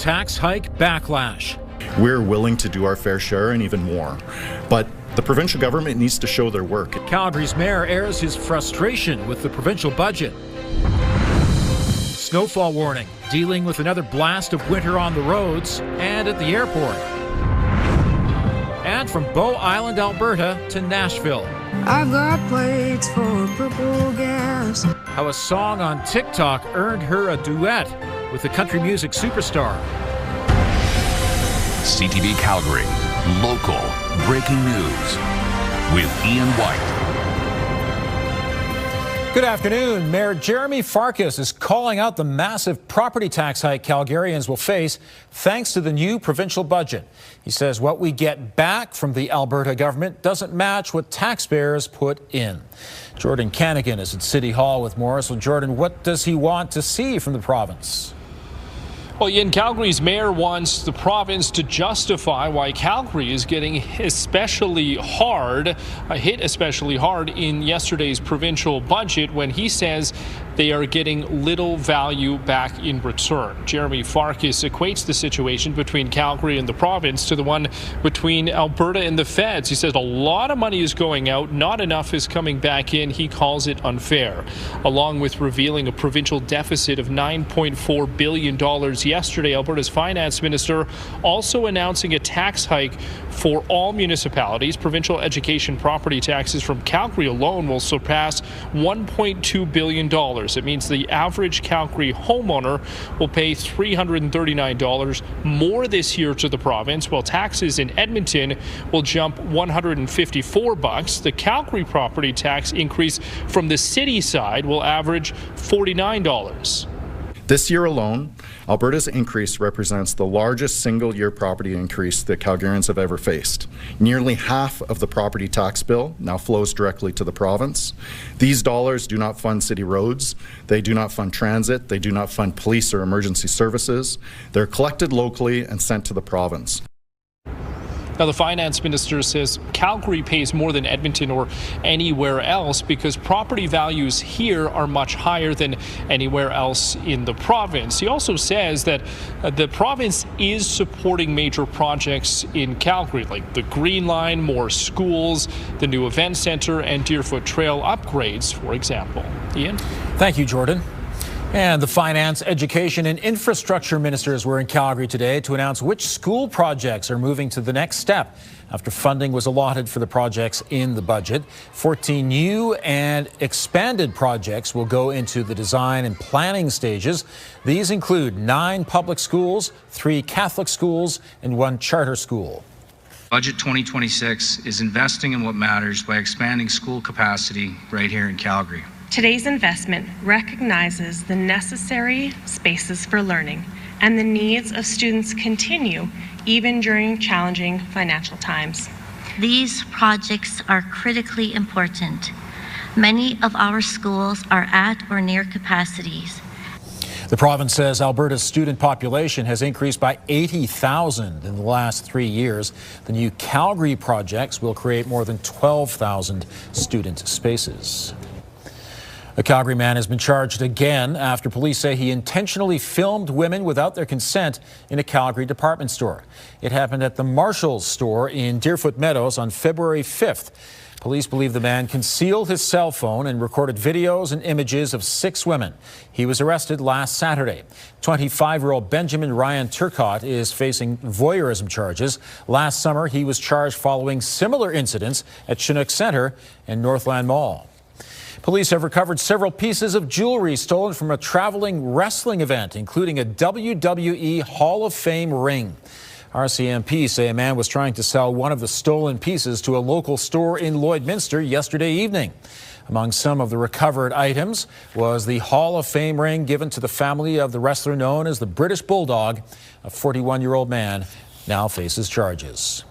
tax hike backlash. We're willing to do our fair share and even more, but the provincial government needs to show their work. Calgary's mayor airs his frustration with the provincial budget. Snowfall warning, dealing with another blast of winter on the roads and at the airport. And from Bow Island, Alberta to Nashville. I've got plates for purple gas. How a song on TikTok earned her a duet with the country music superstar. CTV Calgary, local breaking news with Ian White. Good afternoon. Mayor Jeremy Farkas is calling out the massive property tax hike Calgarians will face thanks to the new provincial budget. He says what we get back from the Alberta government doesn't match what taxpayers put in. Jordan Canagan is at City Hall with more. So Jordan, what does he want to see from the province? Well, Ian, Calgary's mayor wants the province to justify why Calgary is getting hit especially hard in yesterday's provincial budget when he says they are getting little value back in return. Jeremy Farkas equates the situation between Calgary and the province to the one between Alberta and the feds. He says a lot of money is going out, not enough is coming back in. He calls it unfair, along with revealing a provincial deficit of $9.4 billion yesterday. Alberta's finance minister also announcing a tax hike for all municipalities. Provincial education property taxes from Calgary alone will surpass $1.2 billion. It means the average Calgary homeowner will pay $339 more this year to the province, while taxes in Edmonton will jump $154. The Calgary property tax increase from the city side will average $49. This year alone, Alberta's increase represents the largest single-year property increase that Calgarians have ever faced. Nearly half of the property tax bill now flows directly to the province. These dollars do not fund city roads, they do not fund transit, they do not fund police or emergency services. They're collected locally and sent to the province. Now, the finance minister says Calgary pays more than Edmonton or anywhere else because property values here are much higher than anywhere else in the province. He also says that the province is supporting major projects in Calgary, like the Green Line, more schools, the new event centre, and Deerfoot Trail upgrades, for example. Ian? Thank you, Jordan. And the finance, education, and infrastructure ministers were in Calgary today to announce which school projects are moving to the next step after funding was allotted for the projects in the budget. 14 new and expanded projects will go into the design and planning stages. These include 9 public schools, 3 Catholic schools, and 1 charter school. Budget 2026 is investing in what matters by expanding school capacity right here in Calgary. Today's investment recognizes the necessary spaces for learning and the needs of students continue even during challenging financial times. These projects are critically important. Many of our schools are at or near capacities. The province says Alberta's student population has increased by 80,000 in the last 3 years. The new Calgary projects will create more than 12,000 student spaces. A Calgary man has been charged again after police say he intentionally filmed women without their consent in a Calgary department store. It happened at the Marshall's store in Deerfoot Meadows on February 5th. Police believe the man concealed his cell phone and recorded videos and images of 6 women. He was arrested last Saturday. 25-year-old Benjamin Ryan Turcotte is facing voyeurism charges. Last summer, he was charged following similar incidents at Chinook Centre and Northland Mall. Police have recovered several pieces of jewelry stolen from a traveling wrestling event, including a WWE Hall of Fame ring. RCMP say a man was trying to sell one of the stolen pieces to a local store in Lloydminster yesterday evening. Among some of the recovered items was the Hall of Fame ring given to the family of the wrestler known as the British Bulldog. A 41-year-old man now faces charges.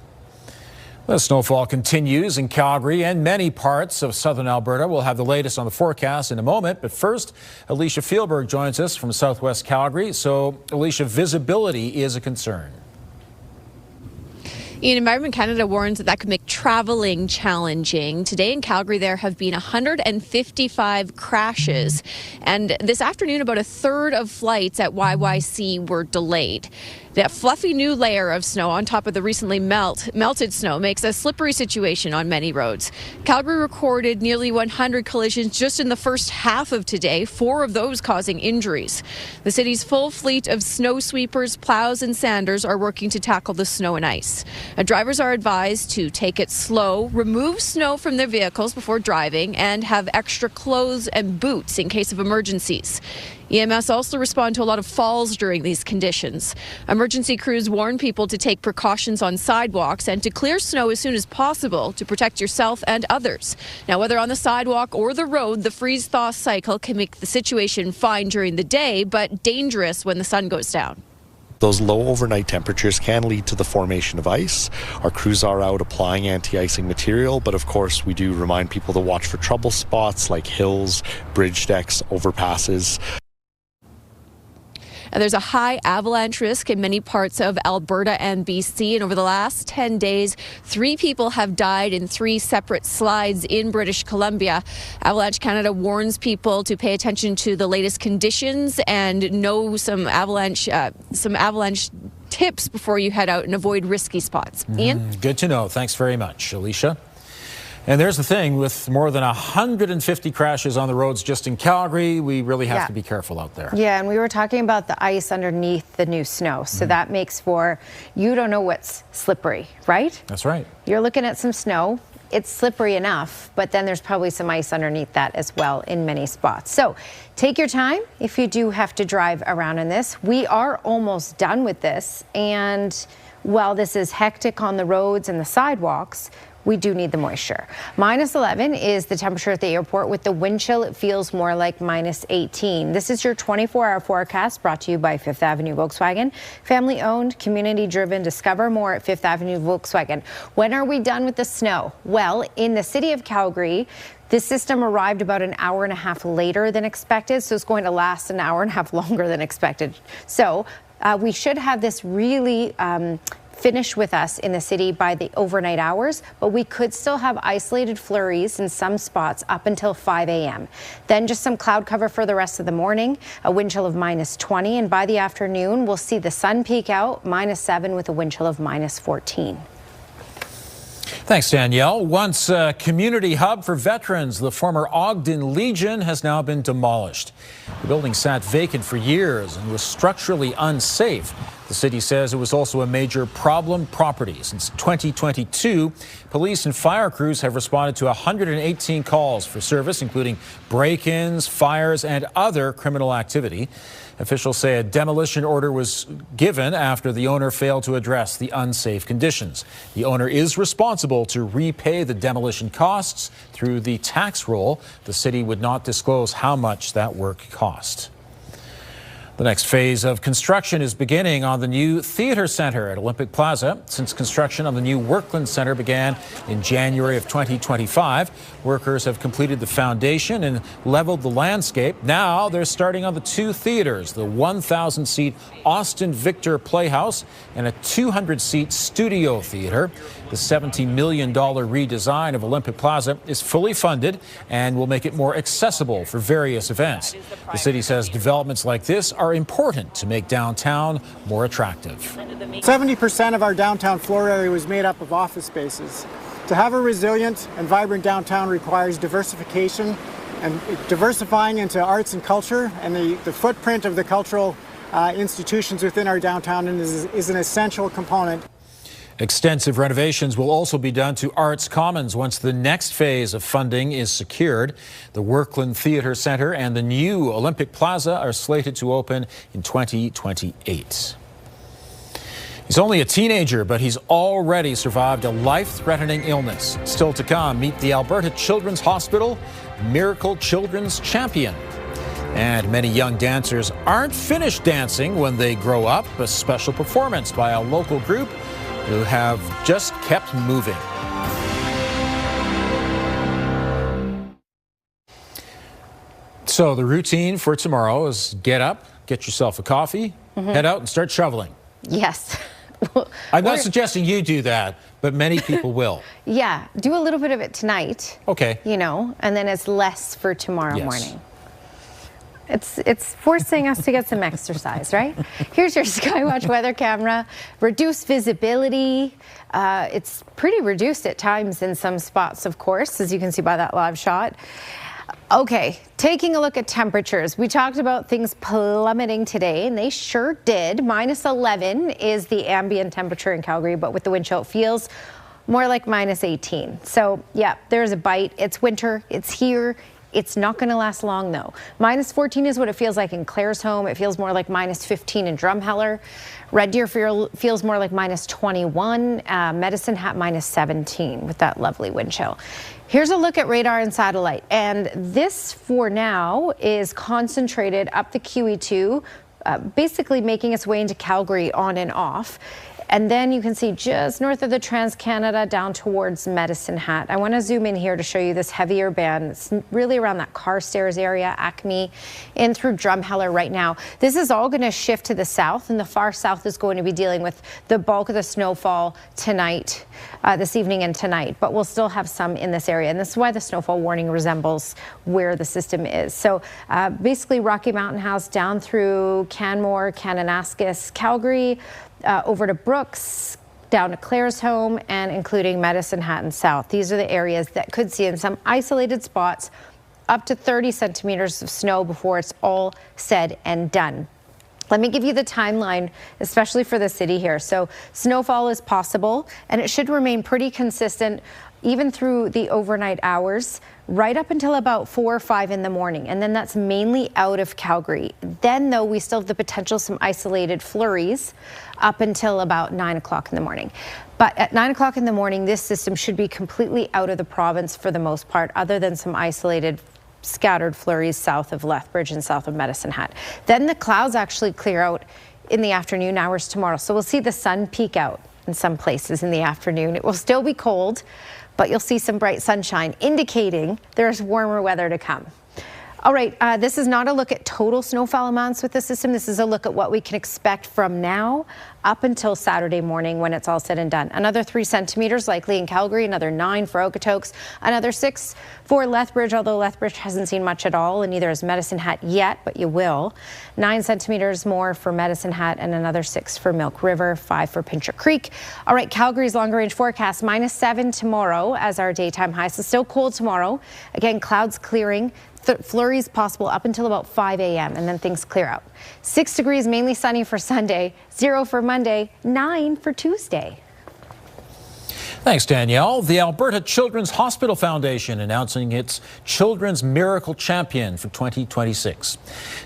The snowfall continues in Calgary and many parts of southern Alberta. We'll have the latest on the forecast in a moment. But first, Alicia Fielberg joins us from southwest Calgary. So, Alicia, visibility is a concern. Environment Canada warns that could make traveling challenging. Today in Calgary, there have been 155 crashes. And this afternoon, about a third of flights at YYC were delayed. That fluffy new layer of snow on top of the recently melted snow makes a slippery situation on many roads. Calgary recorded nearly 100 collisions just in the first half of today, 4 of those causing injuries. The city's full fleet of snow sweepers, plows and sanders are working to tackle the snow and ice. Drivers are advised to take it slow, remove snow from their vehicles before driving, and have extra clothes and boots in case of emergencies. EMS also respond to a lot of falls during these conditions. Emergency crews warn people to take precautions on sidewalks and to clear snow as soon as possible to protect yourself and others. Now, whether on the sidewalk or the road, the freeze-thaw cycle can make the situation fine during the day, but dangerous when the sun goes down. Those low overnight temperatures can lead to the formation of ice. Our crews are out applying anti-icing material, but of course we do remind people to watch for trouble spots like hills, bridge decks, overpasses. There's a high avalanche risk in many parts of Alberta and BC. And over the last 10 days, 3 people have died in 3 separate slides in British Columbia. Avalanche Canada warns people to pay attention to the latest conditions and know some avalanche tips before you head out and avoid risky spots. Ian? Good to know. Thanks very much, Alicia. And there's the thing, with more than 150 crashes on the roads just in Calgary, we really have to be careful out there. Yeah, and we were talking about the ice underneath the new snow. So that makes for, you don't know what's slippery, right? That's right. You're looking at some snow. It's slippery enough, but then there's probably some ice underneath that as well in many spots. So take your time if you do have to drive around in this. We are almost done with this. And while this is hectic on the roads and the sidewalks, we do need the moisture. -11 is the temperature at the airport. With the wind chill, it feels more like -18. This is your 24-hour forecast brought to you by 5th Avenue Volkswagen. Family-owned, community-driven. Discover more at 5th Avenue Volkswagen. When are we done with the snow? Well, in the city of Calgary, this system arrived about an hour and a half later than expected, so it's going to last an hour and a half longer than expected. So we should have this really finish with us in the city by the overnight hours, but we could still have isolated flurries in some spots up until 5 a.m. Then just some cloud cover for the rest of the morning, a wind chill of -20, and by the afternoon, we'll see the sun peak out, -7 with a wind chill of -14. Thanks, Danielle. Once a community hub for veterans, the former Ogden Legion has now been demolished. The building sat vacant for years and was structurally unsafe. The city says it was also a major problem property. Since 2022, police and fire crews have responded to 118 calls for service, including break-ins, fires, and other criminal activity. Officials say a demolition order was given after the owner failed to address the unsafe conditions. The owner is responsible to repay the demolition costs through the tax roll. The city would not disclose how much that work cost. The next phase of construction is beginning on the new theatre centre at Olympic Plaza. Since construction on the new Workland Centre began in January of 2025, workers have completed the foundation and leveled the landscape. Now they're starting on the 2 theatres, the 1,000-seat Austin Victor Playhouse and a 200-seat Studio Theatre. The $70 million redesign of Olympic Plaza is fully funded and will make it more accessible for various events. The city says developments like this are important to make downtown more attractive. 70% of our downtown floor area was made up of office spaces. To have a resilient and vibrant downtown requires diversification, and diversifying into arts and culture, and the footprint of the cultural institutions within our downtown is an essential component. Extensive renovations will also be done to Arts Commons once the next phase of funding is secured. The Workland Theatre Centre and the new Olympic Plaza are slated to open in 2028. He's only a teenager, but he's already survived a life-threatening illness. Still to come, meet the Alberta Children's Hospital Miracle Children's Champion. And many young dancers aren't finished dancing when they grow up. A special performance by a local group who have just kept moving. So the routine for tomorrow is get up, get yourself a coffee, head out and start shoveling. Yes. I'm not suggesting you do that, but many people will. Yeah, do a little bit of it tonight. Okay. You know, and then it's less for tomorrow morning. It's forcing us to get some exercise, right? Here's your Skywatch weather camera. Reduced visibility. It's pretty reduced at times in some spots, of course, as you can see by that live shot. Okay, taking a look at temperatures. We talked about things plummeting today, and they sure did. -11 is the ambient temperature in Calgary, but with the wind chill, it feels more like -18. So, yeah, there's a bite. It's winter. It's here. It's not going to last long, though. -14 is what it feels like in Claresholm. It feels more like -15 in Drumheller. Red Deer feels more like -21. Medicine Hat -17 with that lovely wind chill. Here's a look at radar and satellite. And this, for now, is concentrated up the QE2, basically making its way into Calgary on and off. And then you can see just north of the Trans-Canada down towards Medicine Hat. I want to zoom in here to show you this heavier band. It's really around that Carstairs area, Acme, in through Drumheller right now. This is all going to shift to the south, and the far south is going to be dealing with the bulk of the snowfall tonight, this evening and tonight. But we'll still have some in this area, and this is why the snowfall warning resembles where the system is. So basically Rocky Mountain House down through Canmore, Kananaskis, Calgary, over to Brooks, down to Claresholm, and including Medicine Hat and South. These are the areas that could see in some isolated spots up to 30 centimeters of snow before it's all said and done. Let me give you the timeline, especially for the city here. So snowfall is possible, and it should remain pretty consistent even through the overnight hours, right up until about 4 or 5 in the morning. And then that's mainly out of Calgary. Then, though, we still have the potential some isolated flurries up until about 9 o'clock in the morning. But at 9 o'clock in the morning, this system should be completely out of the province for the most part, other than some isolated scattered flurries south of Lethbridge and south of Medicine Hat. Then the clouds actually clear out in the afternoon hours tomorrow. So we'll see the sun peek out in some places in the afternoon. It will still be cold, but you'll see some bright sunshine, indicating there's warmer weather to come. All right, this is not a look at total snowfall amounts with the system. This is a look at what we can expect from now up until Saturday morning when it's all said and done. Another 3 centimeters likely in Calgary, another 9 for Okotoks, another 6 for Lethbridge, although Lethbridge hasn't seen much at all, and neither has Medicine Hat yet, but you will. 9 centimeters more for Medicine Hat, and another 6 for Milk River, 5 for Pincher Creek. All right, Calgary's longer range forecast, -7 tomorrow as our daytime high, so still cold tomorrow. Again, clouds clearing. Flurries possible up until about 5 a.m. and then things clear out. 6 degrees, mainly sunny for Sunday, 0 for Monday, 9 for Tuesday. Thanks, Danielle. The Alberta Children's Hospital Foundation announcing its Children's Miracle Champion for 2026.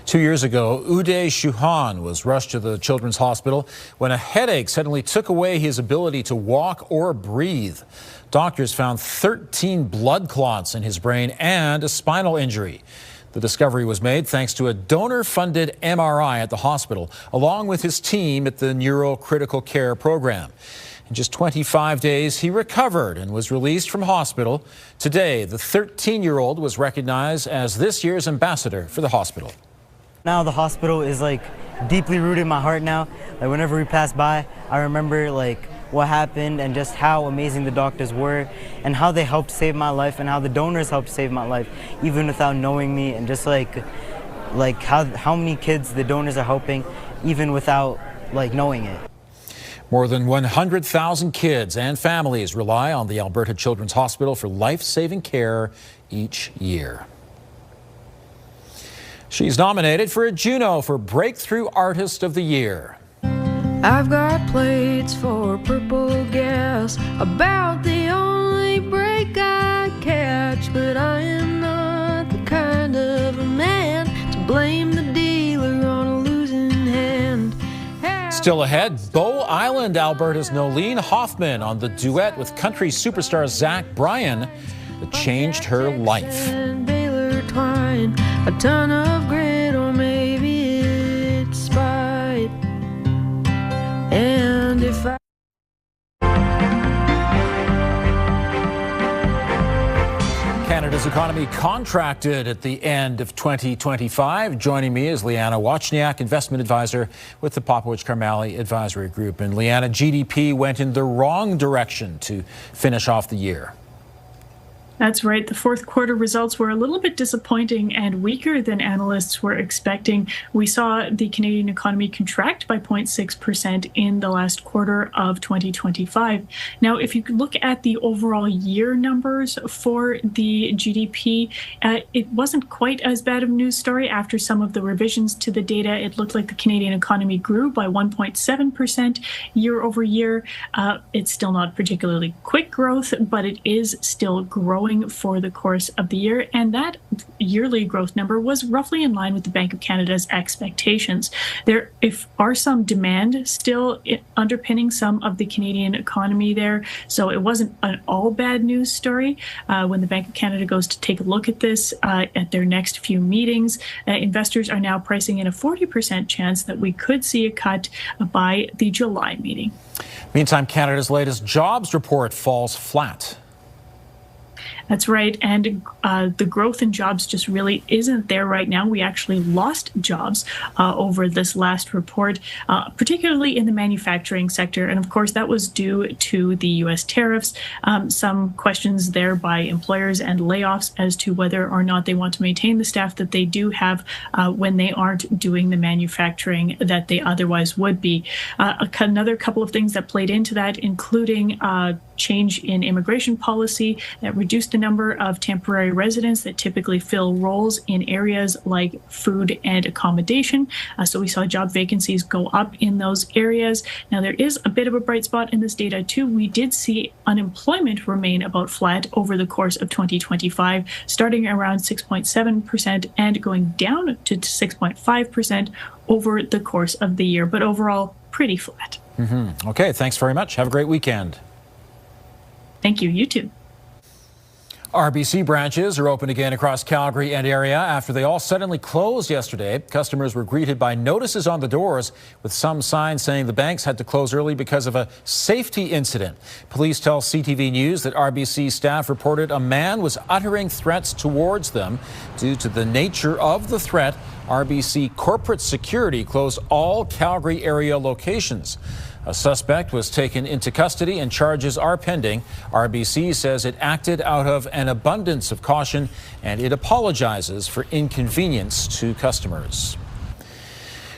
2 years ago, Uday Chauhan was rushed to the Children's Hospital when a headache suddenly took away his ability to walk or breathe. Doctors found 13 blood clots in his brain and a spinal injury. The discovery was made thanks to a donor-funded MRI at the hospital, along with his team at the Neurocritical Care Program. In just 25 days, he recovered and was released from hospital. Today, the 13-year-old was recognized as this year's ambassador for the hospital. Now the hospital is like deeply rooted in my heart now. Like whenever we pass by, I remember like what happened and just how amazing the doctors were and how they helped save my life and how the donors helped save my life even without knowing me, and just like how many kids the donors are helping even without like knowing it. More than 100,000 kids and families rely on the Alberta Children's Hospital for life-saving care each year. She's nominated for a Juno for Breakthrough Artist of the Year. I've got plates for purple gas, about the only break I catch, but I am not the kind of a man to blame the dealer on a losing hand. Still ahead, Bow Island, Alberta's Noeline Hofmann on the duet with country superstar Zach Bryan that changed her life. A ton of grit, or maybe it's spite. And if I Canada's Canada's economy contracted at the end of 2025. Joining me is Liana Wachniak, investment advisor with the Popowich-Karmali Advisory Group. And Liana, GDP went in the wrong direction to finish off the year. That's right. The fourth quarter results were a little bit disappointing and weaker than analysts were expecting. We saw the Canadian economy contract by 0.6% in the last quarter of 2025. Now, if you look at the overall year numbers for the GDP, it wasn't quite as bad of a news story. After some of the revisions to the data, it looked like the Canadian economy grew by 1.7% year over year. It's still not particularly quick growth, but it is still growing for the course of the year, and that yearly growth number was roughly in line with the Bank of Canada's expectations. There are some demand still underpinning some of the Canadian economy there, so it wasn't an all bad news story. When the Bank of Canada goes to take a look at this at their next few meetings, investors are now pricing in a 40% chance that we could see a cut by the July meeting. Meantime, Canada's latest jobs report falls flat. That's right. And the growth in jobs just really isn't there right now. We actually lost jobs over this last report, particularly in the manufacturing sector. And of course, that was due to the U.S. tariffs. Some questions there by employers and layoffs as to whether or not they want to maintain the staff that they do have when they aren't doing the manufacturing that they otherwise would be. Another couple of things that played into that, including change in immigration policy that reduced the number of temporary residents that typically fill roles in areas like food and accommodation. So we saw job vacancies go up in those areas. Now, there is a bit of a bright spot in this data, too. We did see unemployment remain about flat over the course of 2025, starting around 6.7% and going down to 6.5% over the course of the year, but overall pretty flat. Okay, thanks very much. Have a great weekend. Thank you. You too. RBC branches are open again across Calgary and area after they all suddenly closed yesterday. Customers were greeted by notices on the doors with some signs saying the banks had to close early because of a safety incident. Police tell CTV News that RBC staff reported a man was uttering threats towards them. Due to the nature of the threat, RBC Corporate Security closed all Calgary area locations. A suspect was taken into custody and charges are pending. RBC says it acted out of an abundance of caution and it apologizes for inconvenience to customers.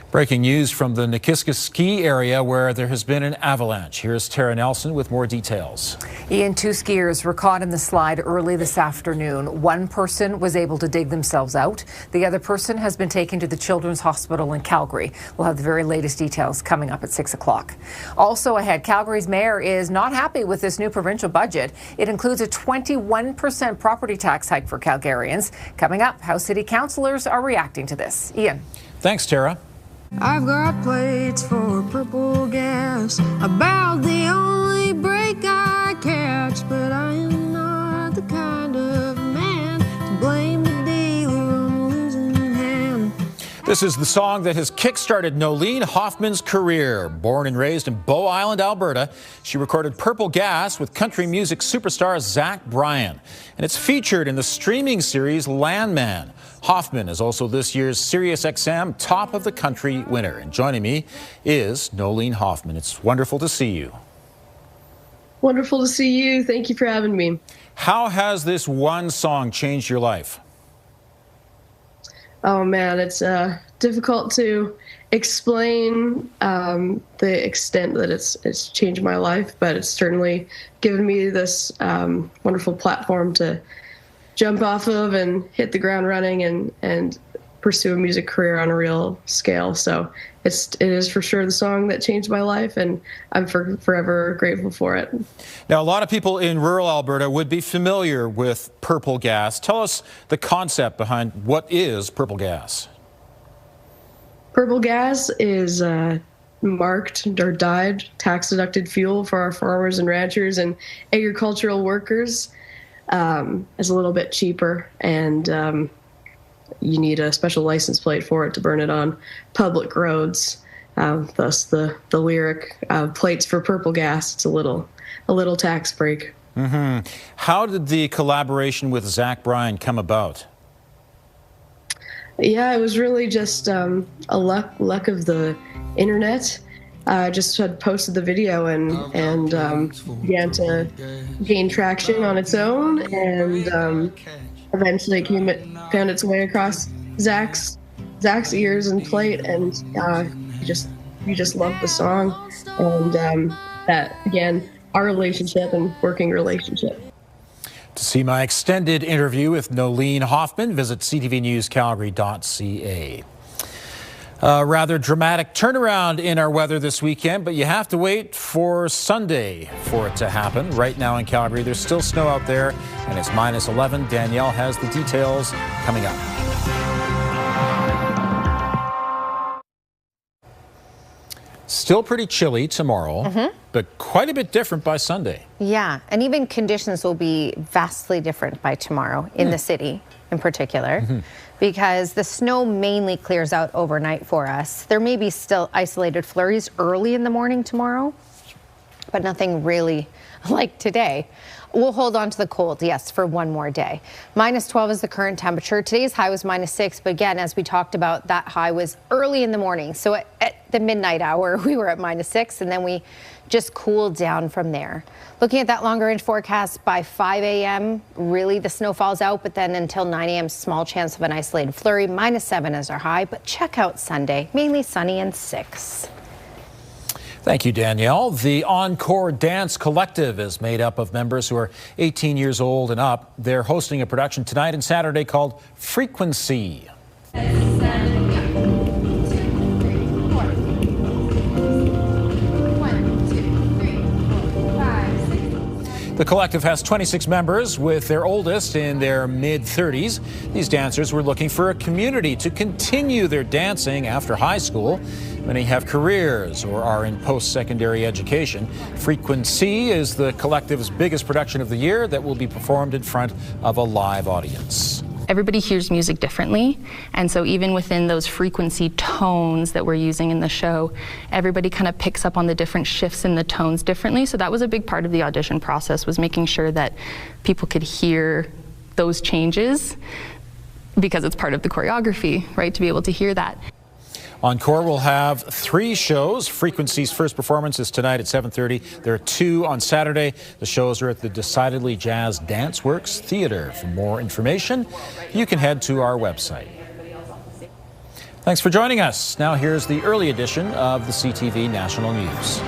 Breaking news from the Nikiska ski area where there has been an avalanche. Here's Tara Nelson with more details. Ian, 2 skiers were caught in the slide early this afternoon. One person was able to dig themselves out. The other person has been taken to the Children's Hospital in Calgary. We'll have the very latest details coming up at 6 o'clock. Also ahead, Calgary's mayor is not happy with this new provincial budget. It includes a 21% property tax hike for Calgarians. Coming up, how city councillors are reacting to this. Ian. Thanks, Tara. I've got plates for purple gas, about the only break I catch, but I am not the kind of man to blame the dealer on a losing hand. This is the song that has kick-started Noeline Hofmann's career. Born and raised in Bow Island, Alberta, she recorded Purple Gas with country music superstar Zach Bryan. And it's featured in the streaming series Landman. Hofmann is also this year's SiriusXM Top of the Country winner. And joining me is Noeline Hofmann. It's wonderful to see you. Wonderful to see you. Thank you for having me. How has this one song changed your life? Oh, man, it's difficult to explain the extent that it's changed my life, but it's certainly given me this wonderful platform to jump off of and hit the ground running and pursue a music career on a real scale. So it is for sure the song that changed my life, and I'm forever grateful for it. Now, a lot of people in rural Alberta would be familiar with Purple Gas. Tell us the concept behind what is Purple Gas. Purple Gas is marked or dyed tax-deducted fuel for our farmers and ranchers and agricultural workers. Is a little bit cheaper, and you need a special license plate for it to burn it on public roads. Thus the lyric, plates for purple gas. It's a little tax break. How did the collaboration with Zach Bryan come about? Yeah, it was really just a luck of the internet. Just had posted the video and began to gain traction on its own, and eventually found its way across Zach's ears and plate, and we just loved the song, and that began our relationship and working relationship. To see my extended interview with Noeline Hofmann, visit ctvnewscalgary.ca. A rather dramatic turnaround in our weather this weekend, but you have to wait for Sunday for it to happen. Right now in Calgary, there's still snow out there, and it's -11. Danielle has the details coming up. Still pretty chilly tomorrow, but quite a bit different by Sunday. Yeah, and even conditions will be vastly different by tomorrow in the city in particular, because the snow mainly clears out overnight for us. There may be still isolated flurries early in the morning tomorrow, but nothing really like today. We'll hold on to the cold, yes, for one more day. -12 is the current temperature. Today's high was -6, but again, as we talked about, that high was early in the morning. So at the midnight hour, we were at -6, and then we just cooled down from there. Looking at that longer range forecast, by 5 a.m., really the snow falls out, but then until 9 a.m., small chance of an isolated flurry. -7 is our high, but check out Sunday, mainly sunny and 6. Thank you, Danielle. The Encore Dance Collective is made up of members who are 18 years old and up. They're hosting a production tonight and Saturday called Frequency. The collective has 26 members, with their oldest in their mid-30s. These dancers were looking for a community to continue their dancing after high school. Many have careers or are in post-secondary education. Frequency is the collective's biggest production of the year that will be performed in front of a live audience. Everybody hears music differently, and so even within those frequency tones that we're using in the show, everybody kind of picks up on the different shifts in the tones differently. So that was a big part of the audition process, was making sure that people could hear those changes, because it's part of the choreography, right, to be able to hear that. Encore will have 3 shows. Frequency's first performance is tonight at 7:30. There are 2 on Saturday. The shows are at the Decidedly Jazz Dance Works Theatre. For more information, you can head to our website. Thanks for joining us. Now here's the early edition of the CTV National News.